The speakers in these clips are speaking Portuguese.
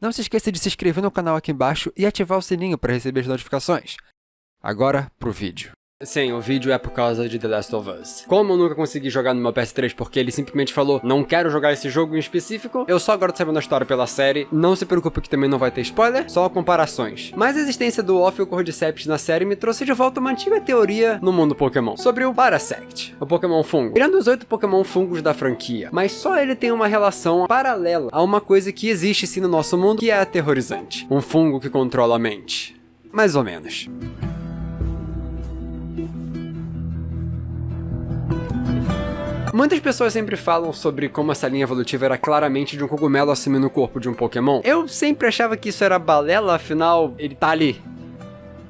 Não se esqueça de se inscrever no canal aqui embaixo e ativar o sininho para receber as notificações. Agora, pro vídeo. Sim, o vídeo é por causa de The Last of Us. Como eu nunca consegui jogar no meu PS3 porque ele simplesmente falou não quero jogar esse jogo em específico, eu só agora tô sabendo a história pela série. Não se preocupe que também não vai ter spoiler, só comparações. Mas a existência do Ophiocordyceps na série me trouxe de volta uma antiga teoria no mundo Pokémon, sobre o Parasect, o Pokémon fungo. Tirando os 8 Pokémon fungos da franquia, mas só ele tem uma relação paralela a uma coisa que existe sim no nosso mundo, que é aterrorizante. Um fungo que controla a mente. Mais ou menos. Muitas pessoas sempre falam sobre como essa linha evolutiva era claramente de um cogumelo assumindo o corpo de um Pokémon. Eu sempre achava que isso era balela, afinal, ele tá ali,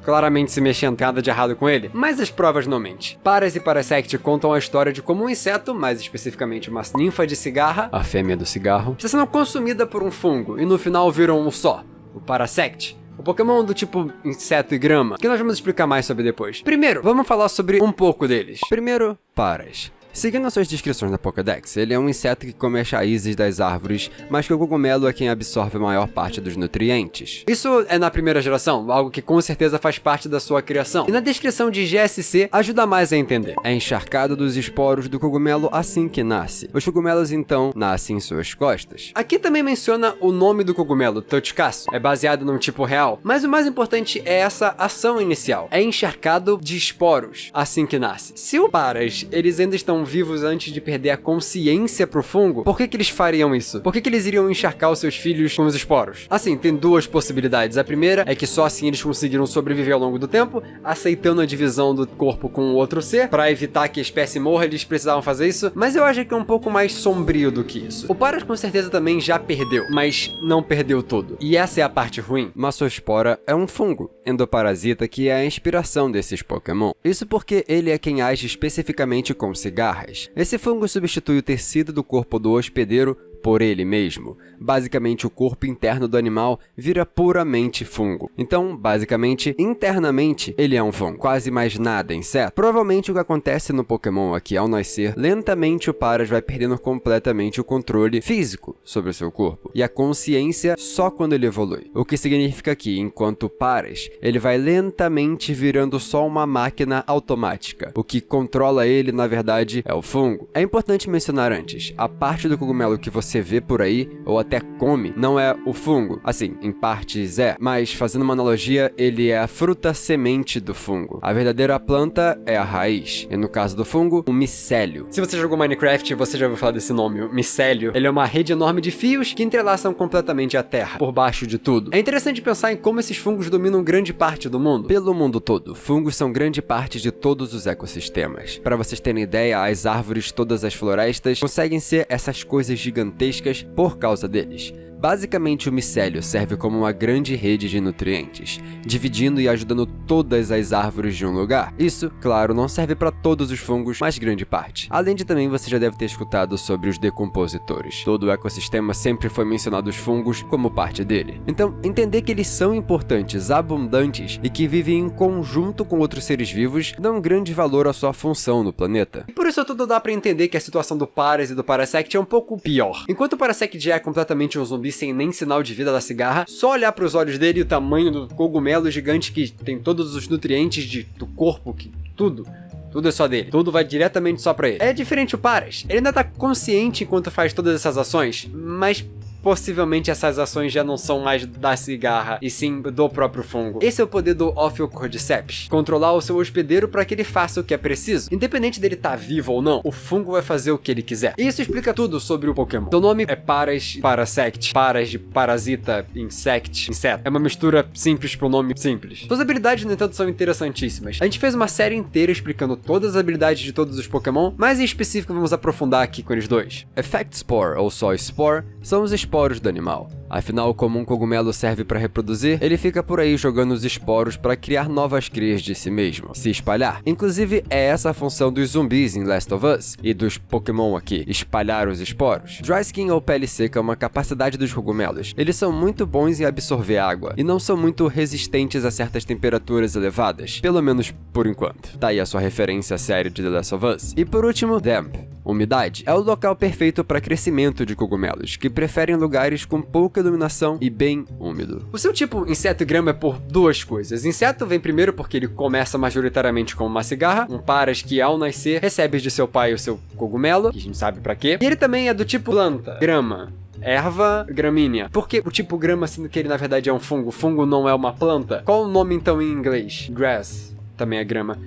claramente se mexendo, nada de errado com ele. Mas as provas não mentem. Paras e Parasect contam a história de como um inseto, mais especificamente uma ninfa de cigarra, a fêmea do cigarro, está sendo consumida por um fungo, e no final viram um só, o Parasect. O Pokémon do tipo inseto e grama, que nós vamos explicar mais sobre depois. Primeiro, vamos falar sobre um pouco deles. Primeiro, Paras. Seguindo as suas descrições na Pokédex, ele é um inseto que come as raízes das árvores, mas que o cogumelo é quem absorve a maior parte dos nutrientes. Isso é na primeira geração, algo que com certeza faz parte da sua criação. E na descrição de GSC ajuda mais a entender. É encharcado dos esporos do cogumelo assim que nasce. Os cogumelos então nascem em suas costas. Aqui também menciona o nome do cogumelo, Touchcaço. É baseado num tipo real, mas o mais importante é essa ação inicial. É encharcado de esporos assim que nasce. Se o Paras, eles ainda estão vivos antes de perder a consciência pro fungo, por que eles fariam isso? Por que eles iriam encharcar os seus filhos com os esporos? Assim, tem duas possibilidades. A primeira é que só assim eles conseguiram sobreviver ao longo do tempo, aceitando a divisão do corpo com o outro ser, pra evitar que a espécie morra, eles precisavam fazer isso, mas eu acho que é um pouco mais sombrio do que isso. O Paras com certeza também já perdeu, mas não perdeu tudo. E essa é a parte ruim. Mastospora é um fungo, endoparasita, que é a inspiração desses Pokémon. Isso porque ele é quem age especificamente com cigarras. Esse fungo substitui o tecido do corpo do hospedeiro por ele mesmo. Basicamente, o corpo interno do animal vira puramente fungo. Então, basicamente, internamente, ele é um fungo. Quase mais nada inseto. Provavelmente o que acontece no Pokémon aqui ao nascer, lentamente o Paras vai perdendo completamente o controle físico sobre o seu corpo. E a consciência só quando ele evolui. O que significa que, enquanto Paras, ele vai lentamente virando só uma máquina automática. O que controla ele, na verdade, é o fungo. É importante mencionar antes, a parte do cogumelo que você vê por aí, ou até come, não é o fungo. Assim, em partes é, mas fazendo uma analogia, ele é a fruta semente do fungo. A verdadeira planta é a raiz, e no caso do fungo, o micélio. Se você jogou Minecraft, você já ouviu falar desse nome, o micélio. Ele é uma rede enorme de fios que entrelaçam completamente a terra, por baixo de tudo. É interessante pensar em como esses fungos dominam grande parte do mundo. Pelo mundo todo, fungos são grande parte de todos os ecossistemas. Para vocês terem ideia, as árvores, todas as florestas, conseguem ser essas coisas gigantescas por causa deles. Basicamente, o micélio serve como uma grande rede de nutrientes, dividindo e ajudando todas as árvores de um lugar. Isso, claro, não serve para todos os fungos, mas grande parte. Além de também, você já deve ter escutado sobre os decompositores. Todo o ecossistema sempre foi mencionado os fungos como parte dele. Então, entender que eles são importantes, abundantes e que vivem em conjunto com outros seres vivos dá um grande valor à sua função no planeta. E por isso tudo dá para entender que a situação do Paras e do Parasect é um pouco pior. Enquanto o Parasect já é completamente um zumbi sem nem sinal de vida da cigarra, só olhar para os olhos dele e o tamanho do cogumelo gigante que tem todos os nutrientes do corpo, que tudo é só dele. Tudo vai diretamente só pra ele. É diferente o Paras. Ele ainda tá consciente enquanto faz todas essas ações, mas possivelmente essas ações já não são mais da cigarra, e sim do próprio fungo. Esse é o poder do Ophiocordyceps, controlar o seu hospedeiro para que ele faça o que é preciso. Independente dele estar vivo ou não, o fungo vai fazer o que ele quiser. E isso explica tudo sobre o Pokémon. Seu nome é Paras, Parasect, Paras de parasita, inseto. É uma mistura simples para um nome simples. Suas habilidades, no entanto, são interessantíssimas. A gente fez uma série inteira explicando todas as habilidades de todos os Pokémon, mas em específico vamos aprofundar aqui com eles dois. Effect Spore, ou só Spore, são os esporos do animal. Afinal, como um cogumelo serve para reproduzir, ele fica por aí jogando os esporos para criar novas crias de si mesmo, se espalhar. Inclusive, é essa a função dos zumbis em Last of Us, e dos Pokémon aqui, espalhar os esporos. Dry Skin ou pele seca é uma capacidade dos cogumelos. Eles são muito bons em absorver água, e não são muito resistentes a certas temperaturas elevadas, pelo menos por enquanto. Tá aí a sua referência à série de The Last of Us. E por último, Damp. Umidade é o local perfeito para crescimento de cogumelos, que preferem lugares com pouca iluminação e bem úmido. O seu tipo inseto e grama é por duas coisas. Inseto vem primeiro porque ele começa majoritariamente como uma cigarra, um paras que ao nascer recebe de seu pai o seu cogumelo, que a gente sabe pra quê. E ele também é do tipo planta, grama. Erva gramínea. Por que o tipo grama, sendo que ele na verdade é um fungo? Fungo não é uma planta? Qual o nome então em inglês? Grass. Também é grama.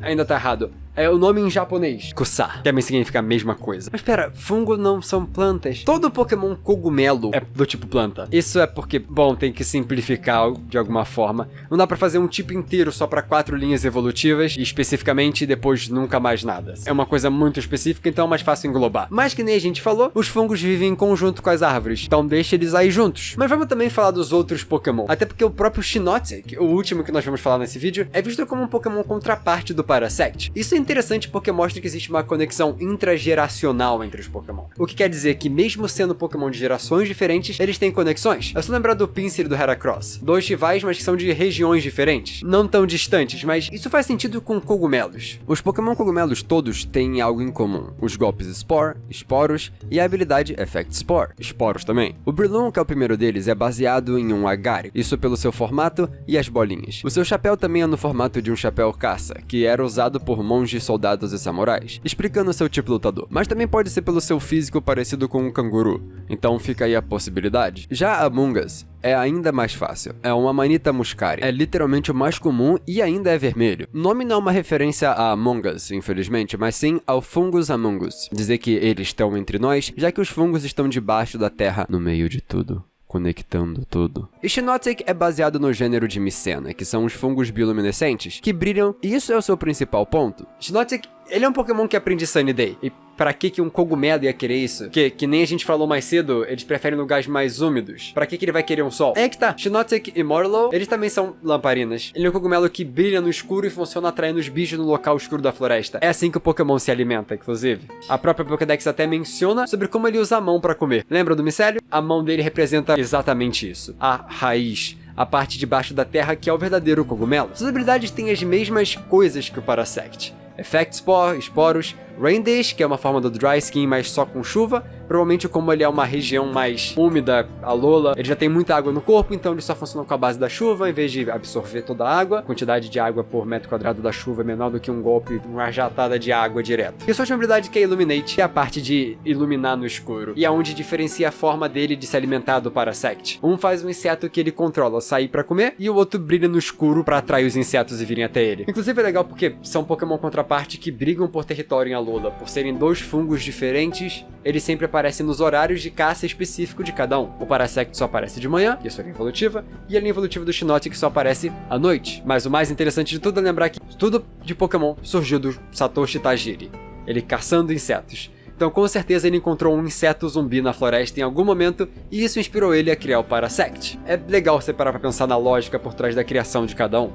Ainda tá errado. É o nome em japonês. Kusa. Também significa a mesma coisa. Mas pera, fungo não são plantas. Todo Pokémon cogumelo é do tipo planta. Isso é porque, bom, tem que simplificar de alguma forma. Não dá pra fazer um tipo inteiro só pra 4 linhas evolutivas, e especificamente, depois nunca mais nada. É uma coisa muito específica, então é mais fácil englobar. Mas que nem a gente falou, os fungos vivem em conjunto com as árvores, então deixa eles aí juntos. Mas vamos também falar dos outros Pokémon. Até porque o próprio Shiinotic, o último que nós vamos falar nesse vídeo, é visto como um Pokémon contraparte do Parasect. Isso é interessante porque mostra que existe uma conexão intrageracional entre os Pokémon. O que quer dizer que mesmo sendo Pokémon de gerações diferentes, eles têm conexões. É só lembrar do Pinsir e do Heracross. Dois rivais, mas que são de regiões diferentes. Não tão distantes, mas isso faz sentido com cogumelos. Os Pokémon cogumelos todos têm algo em comum. Os golpes Spore, Esporos e a habilidade Effect Spore. Esporos também. O Breloom, que é o primeiro deles, é baseado em um Agaric. Isso pelo seu formato e as bolinhas. O seu chapéu também é no formato de um chapéu caça, que era usado por monges, soldados e samurais, explicando seu tipo lutador. Mas também pode ser pelo seu físico parecido com um canguru, então fica aí a possibilidade. Já a Amoonguss é ainda mais fácil. É uma Amanita muscaria. É literalmente o mais comum e ainda é vermelho. O nome não é uma referência a Among Us, infelizmente, mas sim ao Fungus Amoonguss. Dizer que eles estão entre nós, já que os fungos estão debaixo da terra, no meio de tudo. Conectando tudo. E Shiinotic é baseado no gênero de Mycena, que são os fungos bioluminescentes, que brilham, e isso é o seu principal ponto. Shiinotic, ele é um Pokémon que aprende Sunny Day. E pra que um cogumelo ia querer isso? Que nem a gente falou mais cedo, eles preferem lugares mais úmidos. Pra que ele vai querer um sol? É que tá. Shiinotic e Morlow, eles também são lamparinas. Ele é um cogumelo que brilha no escuro e funciona atraindo os bichos no local escuro da floresta. É assim que o Pokémon se alimenta, inclusive. A própria Pokédex até menciona sobre como ele usa a mão pra comer. Lembra do micélio? A mão dele representa exatamente isso. A raiz. A parte de baixo da terra que é o verdadeiro cogumelo. Suas habilidades têm as mesmas coisas que o Parasect. Effect Spore, Esporos, Rain Dish, que é uma forma do Dry Skin, mas só com chuva. Provavelmente como ele é uma região mais úmida, a Alola, ele já tem muita água no corpo, então ele só funciona com a base da chuva, em vez de absorver toda a água. A quantidade de água por metro quadrado da chuva é menor do que um golpe, uma rajatada de água direto. E a sua última habilidade que é Illuminate, que é a parte de iluminar no escuro, e é onde diferencia a forma dele de se alimentar do Parasect. Um faz um inseto que ele controla sair pra comer, e o outro brilha no escuro pra atrair os insetos e virem até ele. Inclusive é legal porque são Pokémon contraparte que brigam por território em Alola. Por serem dois fungos diferentes, eles sempre aparecem nos horários de caça específico de cada um. O Parasect só aparece de manhã, e a sua linha evolutiva, e a linha evolutiva do Shiinotic só aparece à noite. Mas o mais interessante de tudo é lembrar que tudo de Pokémon surgiu do Satoshi Tajiri, ele caçando insetos. Então com certeza ele encontrou um inseto zumbi na floresta em algum momento, e isso inspirou ele a criar o Parasect. É legal você parar pra pensar na lógica por trás da criação de cada um.